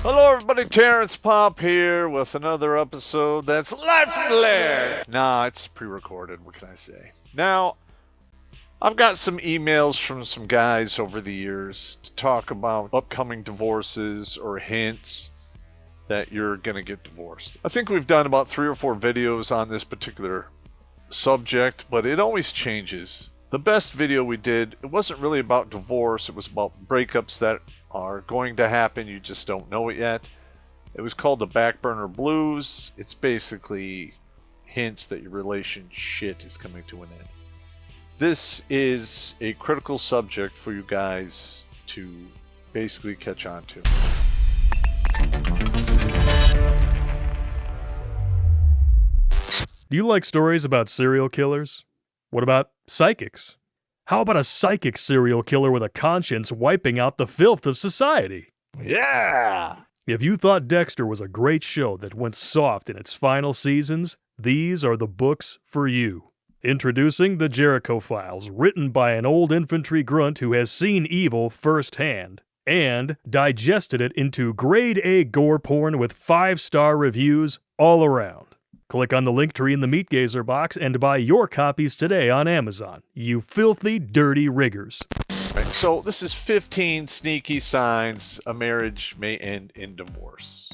Hello everybody, Terrence Popp here with another episode that's live from the Lair. Nah, it's pre-recorded, what can I say? Now, I've got some emails from some guys over the years to talk about upcoming divorces or hints that you're going to get divorced. I think we've done about 3 or 4 videos on this particular subject, but it always changes. The best video we did, it wasn't really about divorce, it was about breakups that are going to happen, you just don't know it yet. It was called the Back Burner Blues. It's basically hints that your relationship is coming to an end. This is a critical subject for you guys to basically catch on to. Do you like stories about serial killers? What about psychics? How about a psychic serial killer with a conscience wiping out the filth of society? Yeah! If you thought Dexter was a great show that went soft in its final seasons, these are the books for you. Introducing the Jericho Files, written by an old infantry grunt who has seen evil firsthand, and digested it into grade A gore porn with 5-star reviews all around. Click on the link tree in the Meat Gazer box and buy your copies today on Amazon, you filthy, dirty riggers. Right, so this is 15 sneaky signs a marriage may end in divorce.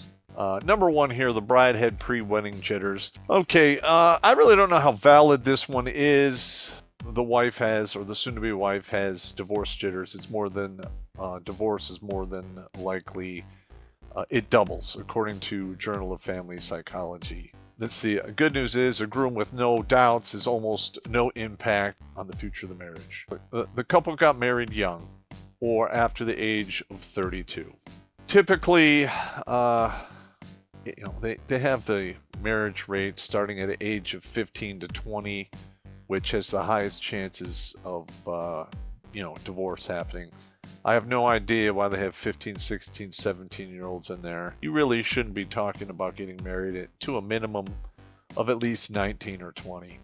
Number 1 here, the bride head pre-wedding jitters. Okay, I really don't know how valid this one is. The wife has, or the soon-to-be wife has divorce jitters. It's more than, divorce is more than likely. It doubles, according to Journal of Family Psychology. That's the good news is a groom with no doubts is almost no impact on the future of the marriage. The couple got married young or after the age of 32. Typically, they have the marriage rate starting at the age of 15 to 20, which has the highest chances of, divorce happening. I have no idea why they have 15, 16, 17-year-olds in there. You really shouldn't be talking about getting married to a minimum of at least 19 or 20.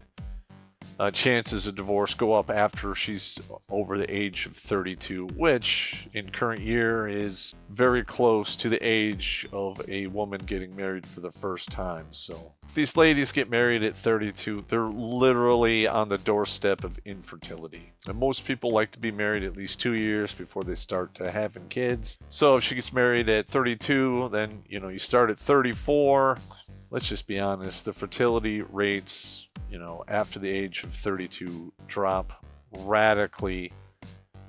Chances of divorce go up after she's over the age of 32, which in current year is very close to the age of a woman getting married for the first time. So if these ladies get married at 32, they're literally on the doorstep of infertility. And most people like to be married at least 2 years before they start to having kids. So if she gets married at 32, then you start at 34. Let's just be honest, the fertility rates, after the age of 32 drop radically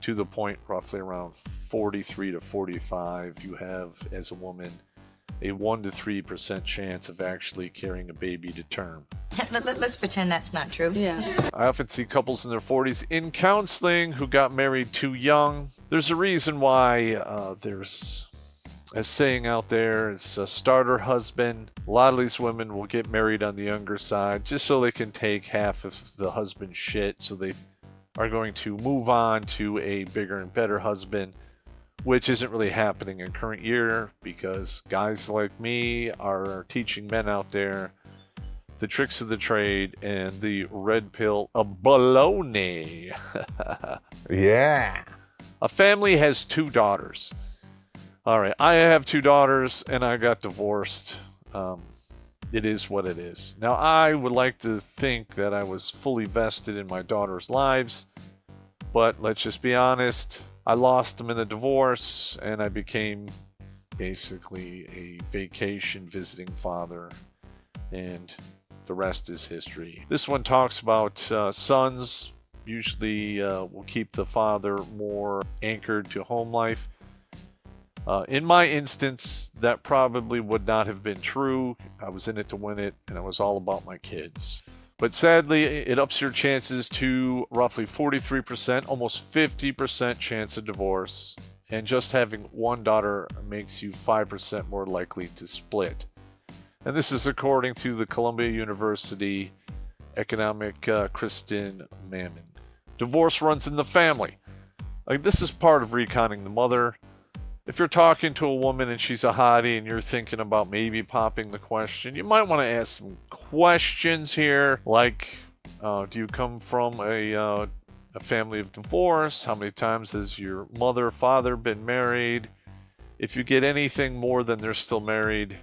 to the point roughly around 43 to 45. You have, as a woman, a 1 to 3% chance of actually carrying a baby to term. Let's pretend that's not true. Yeah. I often see couples in their 40s in counseling who got married too young. There's a reason why there's a saying out there, it's a starter husband. A lot of these women will get married on the younger side just so they can take half of the husband's shit, so they are going to move on to a bigger and better husband, which isn't really happening in current year because guys like me are teaching men out there the tricks of the trade and the red pill of baloney. Yeah. A family has 2 daughters. All right, I have 2 daughters, and I got divorced. It is what it is. Now, I would like to think that I was fully vested in my daughters' lives, but let's just be honest. I lost them in the divorce, and I became basically a vacation visiting father, and the rest is history. This one talks about sons usually will keep the father more anchored to home life. In my instance, that probably would not have been true. I was in it to win it, and it was all about my kids. But sadly, it ups your chances to roughly 43%, almost 50% chance of divorce. And just having 1 daughter makes you 5% more likely to split. And this is according to the Columbia University economic Kristen Mammon. Divorce runs in the family. This is part of reconning the mother. If you're talking to a woman and she's a hottie and you're thinking about maybe popping the question, you might want to ask some questions here, like, do you come from a family of divorce? How many times has your mother or father been married? If you get anything more than they're still married,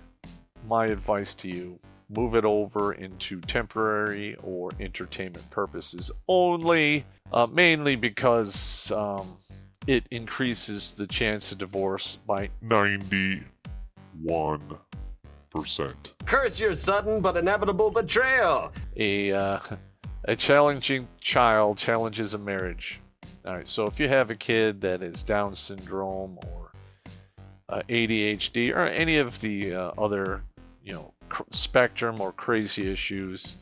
my advice to you, move it over into temporary or entertainment purposes only, mainly because it increases the chance of divorce by 91%. Curse your sudden but inevitable betrayal. a challenging child challenges a marriage. All right, so if you have a kid that is Down syndrome or ADHD or any of the other, spectrum or crazy issues,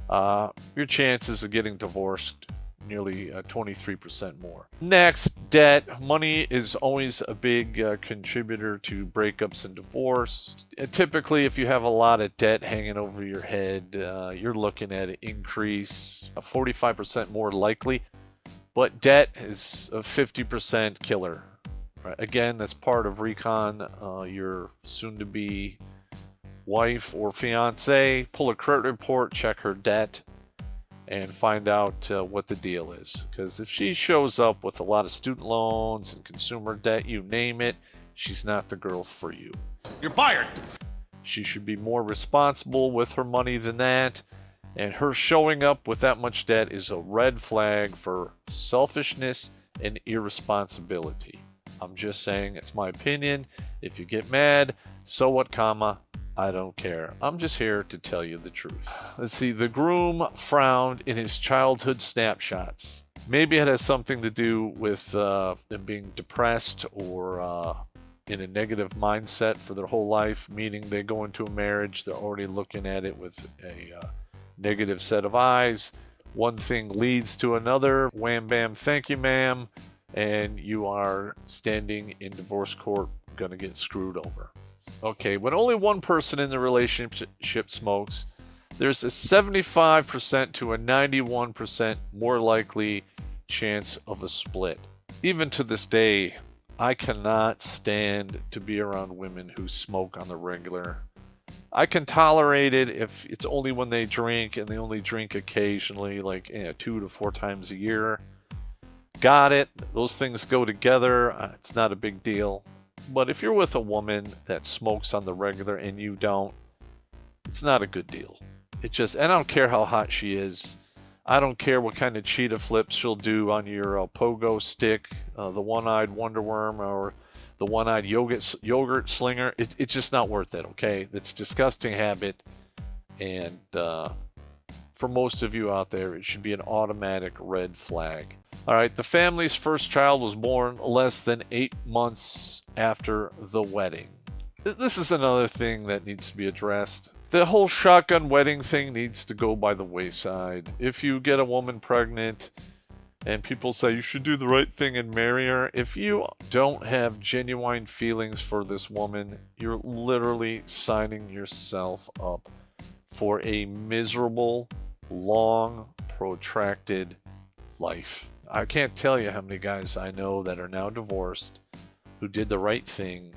your chances of getting divorced nearly 23% more. Next, debt. Money is always a big contributor to breakups and divorce. Typically, if you have a lot of debt hanging over your head, you're looking at an increase, 45% more likely. But debt is a 50% killer. Right? Again, that's part of recon your soon-to-be wife or fiance. Pull a credit report, check her debt, and find out what the deal is. Because if she shows up with a lot of student loans and consumer debt, you name it, she's not the girl for you. You're fired. She should be more responsible with her money than that. And her showing up with that much debt is a red flag for selfishness and irresponsibility. I'm just saying, it's my opinion. If you get mad, so what, comma, I don't care. I'm just here to tell you the truth. Let's see, the groom frowned in his childhood snapshots. Maybe it has something to do with them being depressed or in a negative mindset for their whole life, meaning they go into a marriage, they're already looking at it with a negative set of eyes. One thing leads to another. Wham bam, thank you ma'am. And you are standing in divorce court, gonna get screwed over. Okay, when only one person in the relationship smokes, there's a 75% to a 91% more likely chance of a split. Even to this day, I cannot stand to be around women who smoke on the regular. I can tolerate it if it's only when they drink and they only drink occasionally, like 2 to 4 times a year. Got it. Those things go together. It's not a big deal. But if you're with a woman that smokes on the regular and you don't, it's not a good deal. And I don't care how hot she is. I don't care what kind of cheetah flips she'll do on your pogo stick, the one-eyed Wonder Worm, or the one-eyed yogurt slinger. It's just not worth it, okay? It's a disgusting habit. And for most of you out there, it should be an automatic red flag. All right, the family's first child was born less than 8 months after the wedding. This is another thing that needs to be addressed. The whole shotgun wedding thing needs to go by the wayside. If you get a woman pregnant and people say you should do the right thing and marry her, if you don't have genuine feelings for this woman, you're literally signing yourself up for a miserable, long, protracted life. I can't tell you how many guys I know that are now divorced who did the right thing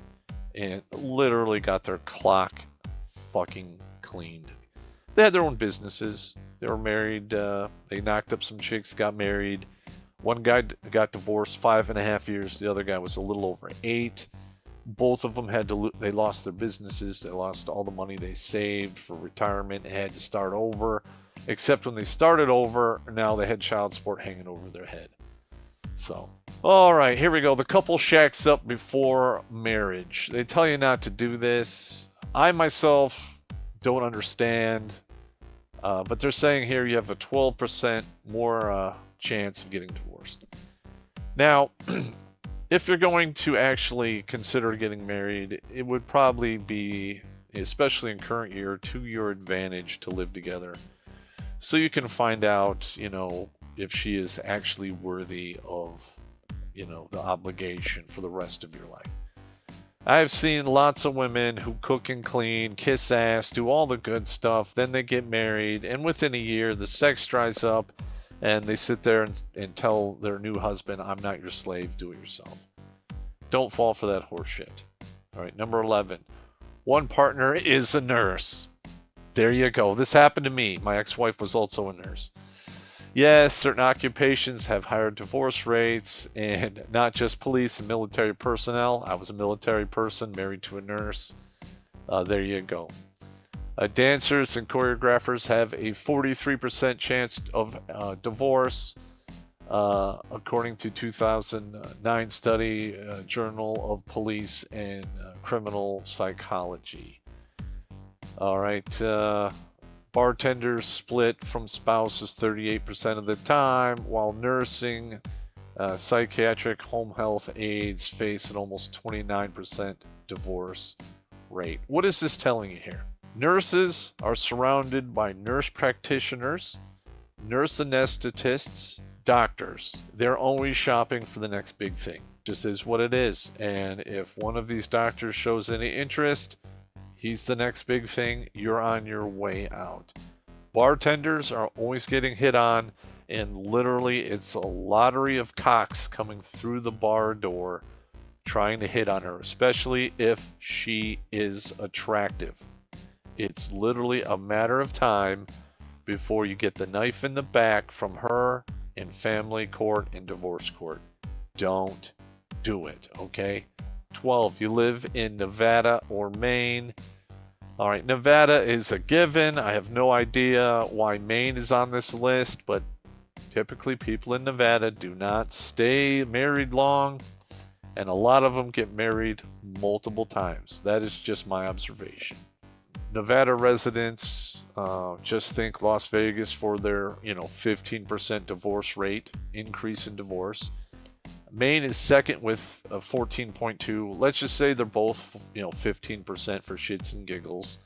and literally got their clock fucking cleaned. They had their own businesses. They were married. They knocked up some chicks, got married. One guy got divorced 5.5 years. The other guy was a little over 8. Both of them they lost their businesses. They lost all the money they saved for retirement and had to start over. Except when they started over, now they had child support hanging over their head. So, all right, here we go. The couple shacks up before marriage. They tell you not to do this. I myself don't understand. But they're saying here you have a 12% more chance of getting divorced. Now, if you're going to actually consider getting married, it would probably be, especially in current year, to your advantage to live together. So you can find out, if she is actually worthy of, the obligation for the rest of your life. I've seen lots of women who cook and clean, kiss ass, do all the good stuff. Then they get married, and within a year, the sex dries up, and they sit there and tell their new husband, I'm not your slave, do it yourself. Don't fall for that horse shit. All right, number 11. One partner is a nurse. There you go. This happened to me. My ex-wife was also a nurse. Yes, certain occupations have higher divorce rates, and not just police and military personnel. I was a military person married to a nurse. There you go. Dancers and choreographers have a 43% chance of divorce, according to 2009 study, Journal of Police and Criminal Psychology. All right. Bartenders split from spouses 38% of the time, while nursing, psychiatric, home health aides face an almost 29% divorce rate. What is this telling you here? Nurses are surrounded by nurse practitioners, nurse anesthetists, doctors. They're always shopping for the next big thing. Just is what it is. And if one of these doctors shows any interest, he's the next big thing. You're on your way out. Bartenders are always getting hit on, and literally it's a lottery of cocks coming through the bar door trying to hit on her, especially if she is attractive. It's literally a matter of time before you get the knife in the back from her in family court and divorce court. Don't do it, okay? 12. You live in Nevada or Maine. All right, Nevada is a given. I have no idea why Maine is on this list, but typically people in Nevada do not stay married long, and a lot of them get married multiple times. That is just my observation. Nevada residents, just think Las Vegas for their 15% divorce rate, increase in divorce. Maine is second with a 14.2. Let's just say they're both 15% for shits and giggles.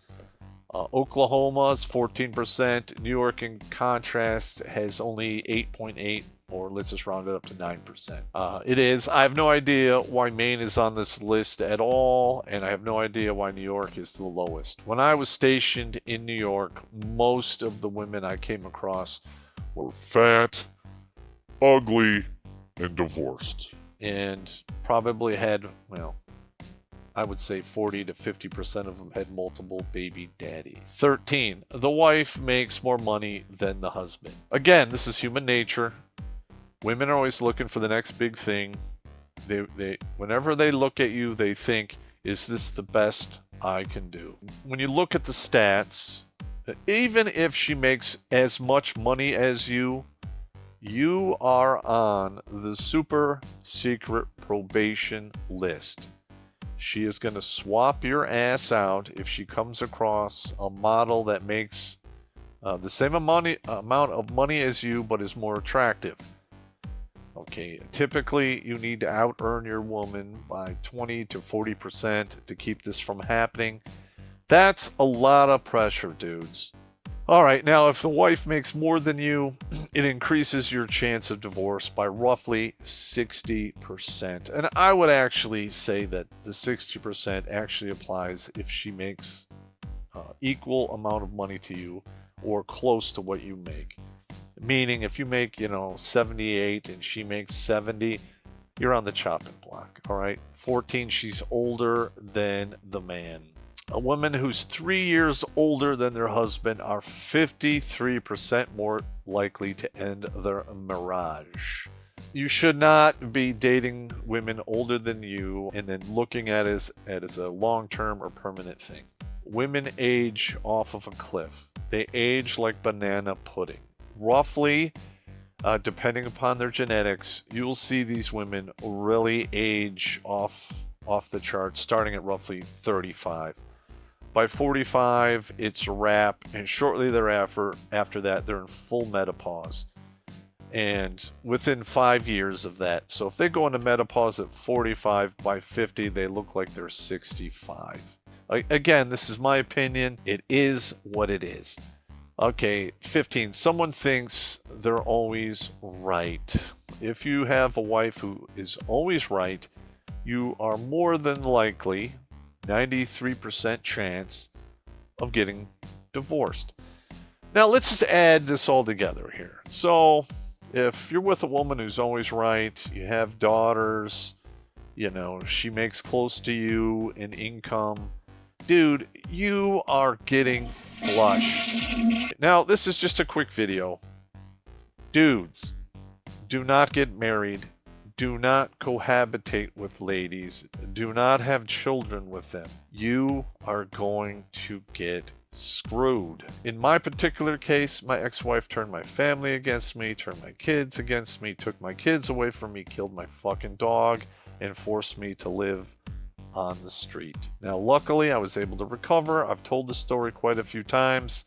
Oklahoma is 14%. New York, in contrast, has only 8.8, or let's just round it up to 9%. It is. I have no idea why Maine is on this list at all, and I have no idea why New York is the lowest. When I was stationed in New York, most of the women I came across were fat, ugly, and divorced, and probably had, I would say 40 to 50% of them had multiple baby daddies. 13. The wife makes more money than the husband. Again, this is human nature. Women are always looking for the next big thing. They whenever they look at you, they think, is this the best I can do? When you look at the stats, even if she makes as much money as you are on the super secret probation list. She is going to swap your ass out if she comes across a model that makes the same amount of money as you, but is more attractive. Okay, typically you need to out-earn your woman by 20 to 40% to keep this from happening. That's a lot of pressure, dudes. All right, now if the wife makes more than you, it increases your chance of divorce by roughly 60%. And I would actually say that the 60% actually applies if she makes equal amount of money to you or close to what you make. Meaning if you make, 78 and she makes 70, you're on the chopping block, all right? 14, she's older than the man. A woman who's 3 years older than their husband are 53% more likely to end their marriage. You should not be dating women older than you and then looking at it as a long-term or permanent thing. Women age off of a cliff. They age like banana pudding. Roughly, depending upon their genetics, you'll see these women really age off the charts starting at roughly 35. By 45, it's a wrap, and shortly thereafter, that, they're in full menopause. And within 5 years of that, so if they go into menopause at 45, by 50, they look like they're 65. Again, this is my opinion. It is what it is. Okay, 15. Someone thinks they're always right. If you have a wife who is always right, you are more than likely 93% chance of getting divorced. Now, let's just add this all together here. So, if you're with a woman who's always right, you have daughters, she makes close to you in income, dude, you are getting flushed. Now, this is just a quick video. Dudes, do not get married. Do not cohabitate with ladies. Do not have children with them. You are going to get screwed. In my particular case, my ex-wife turned my family against me, turned my kids against me, took my kids away from me, killed my fucking dog, and forced me to live on the street. Now, luckily, I was able to recover. I've told this story quite a few times.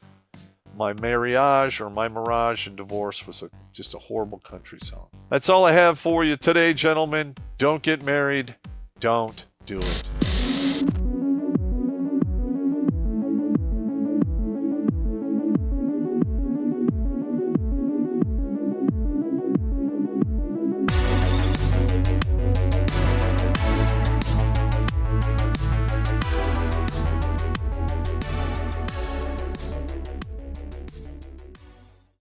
My marriage or my mirage and divorce was just a horrible country song. That's all I have for you today, gentlemen. Don't get married. Don't do it.